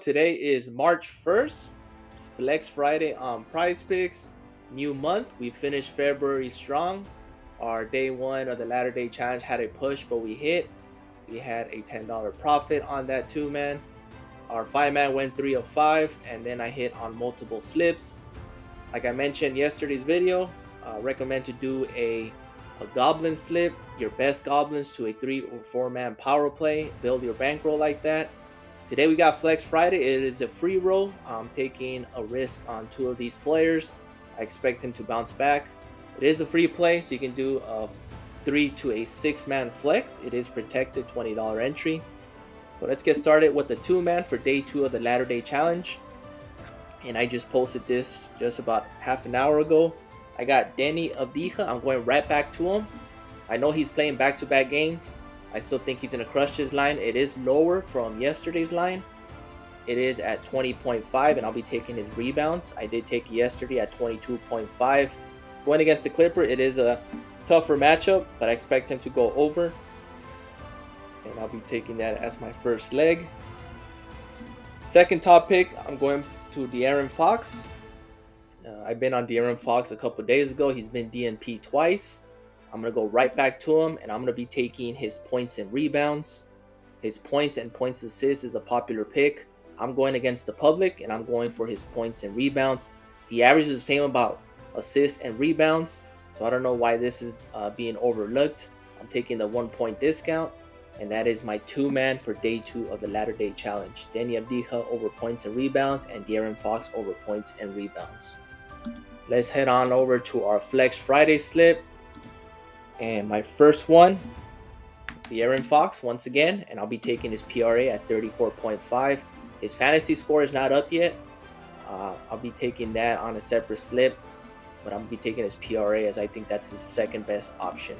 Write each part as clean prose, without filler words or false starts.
Today is March 1st, Flex Friday on Prize Picks. New month, we finished February strong. Our day one of the Latter Day Challenge had a push, but we hit. We had a $10 profit on that two man. Our five man went 3 of 5, and then I hit on multiple slips. Like I mentioned yesterday's video, recommend to do a goblin slip, your best goblins to a 3 or 4 man power play, build your bankroll like that. Today we got Flex Friday. It is a free roll. I'm taking a risk on two of these players. I expect him to bounce back. It is a free play, so you can do a 3 to a 6 man flex. It is protected, $20 entry. So let's get started with the 2 man for day 2 of the Latter Day Challenge. And I just posted this just about half an hour ago. I got Deni Avdija. I'm going right back to him. I know he's playing back-to-back games. I still think he's going to crush his line. It is lower from yesterday's line. It is at 20.5, and I'll be taking his rebounds. I did take it yesterday at 22.5. Going against the Clipper, it is a tougher matchup, but I expect him to go over. And I'll be taking that as my first leg. Second top pick, I'm going to De'Aaron Fox. I've been on De'Aaron Fox a couple days ago. He's been DNP twice. I'm going to go right back to him, and I'm going to be taking his points and rebounds. His points and points assists is a popular pick. I'm going against the public, and I'm going for his points and rebounds. He averages the same about assists and rebounds, so I don't know why this is being overlooked. I'm taking the 1 point discount, and that is my 2-man for day 2 of the Latter Day Challenge. Deni Avdija over points and rebounds, and De'Aaron Fox over points and rebounds. Let's head on over to our Flex Friday slip. And my first one, De'Aaron Fox once again, and I'll be taking his PRA at 34.5. His fantasy score is not up yet. I'll be taking that on a separate slip, but I'm going to be taking his PRA as I think that's his second best option.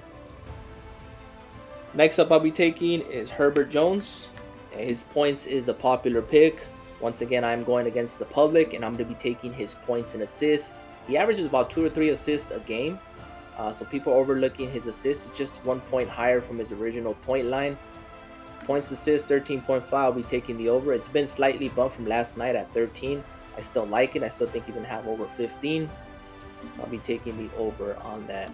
Next up I'll be taking is Herbert Jones. His points is a popular pick. Once again, I'm going against the public, and I'm going to be taking his points and assists. He averages about 2 or 3 assists a game. So people are overlooking his assists. It's just 1 point higher from his original point line. Points assist 13.5. I'll be taking the over. It's been slightly bumped from last night at 13. I still like it. I still think he's going to have over 15. So I'll be taking the over on that.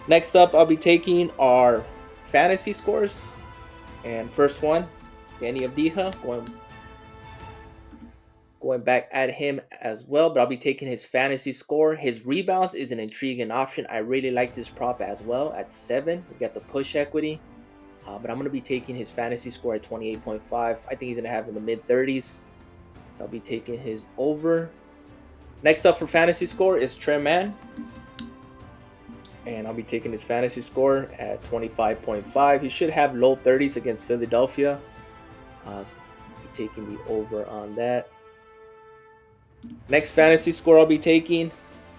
Next up, I'll be taking our fantasy scores. And first one, Deni Avdija, going back at him as well, but I'll be taking his fantasy score. His rebounds is an intriguing option. I really like this prop as well at 7. We got the push equity, but I'm going to be taking his fantasy score at 28.5. I think he's going to have in the mid-30s, so I'll be taking his over. Next up for fantasy score is Tre Mann, and I'll be taking his fantasy score at 25.5. He should have low 30s against Philadelphia. So I'll be taking the over on that. Next fantasy score I'll be taking,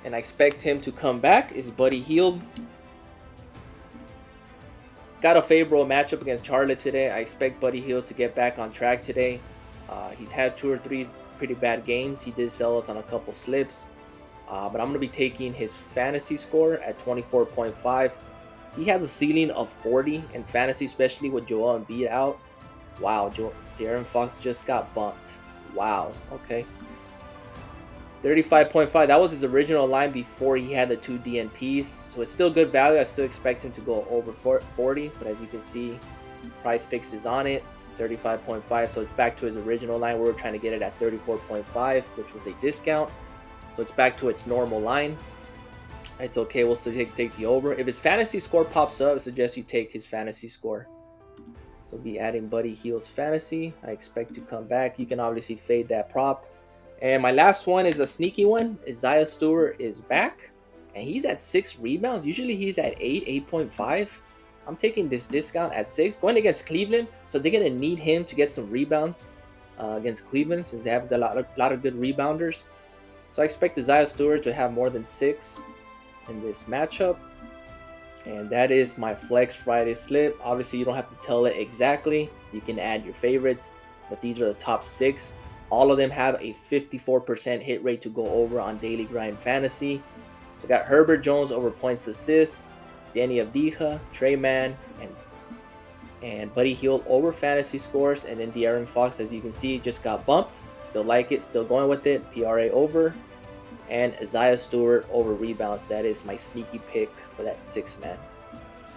and I expect him to come back, is Buddy Hield. Got a favorable matchup against Charlotte today. I expect Buddy Hield to get back on track today. He's had 2 or 3 pretty bad games. He did sell us on a couple slips. But I'm going to be taking his fantasy score at 24.5. He has a ceiling of 40 in fantasy, especially with Joel Embiid out. Wow, De'Aaron Fox just got bumped. Wow, okay. 35.5. That was his original line before he had the 2 DNPs. So it's still good value. I still expect him to go over 40. But as you can see, Prize Picks is on it. 35.5. So it's back to his original line. We were trying to get it at 34.5, which was a discount. So it's back to its normal line. It's okay. We'll still take the over. If his fantasy score pops up, I suggest you take his fantasy score. So be adding Buddy Hield's fantasy. I expect to come back. You can obviously fade that prop. And my last one is a sneaky one. Isaiah Stewart is back, and he's at 6 rebounds. Usually he's at 8.5. I'm taking this discount at 6. Going against Cleveland, so they're going to need him to get some rebounds against Cleveland, since they have a lot of good rebounders. So I expect Isaiah Stewart to have more than 6 in this matchup. And that is my Flex Friday slip. Obviously, you don't have to tell it exactly. You can add your favorites, but these are the top 6. All of them have a 54% hit rate to go over on Daily Grind Fantasy. So I got Herbert Jones over points assists, Deni Avdija, Tre Mann, And Buddy Hield over fantasy scores. And then De'Aaron Fox, as you can see, just got bumped. Still like it, still going with it. PRA over. And Isaiah Stewart over rebounds. That is my sneaky pick for that 6-man.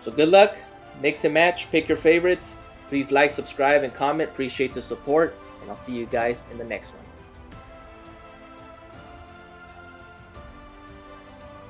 So good luck. Mix and match. Pick your favorites. Please like, subscribe, and comment. Appreciate the support. And I'll see you guys in the next one.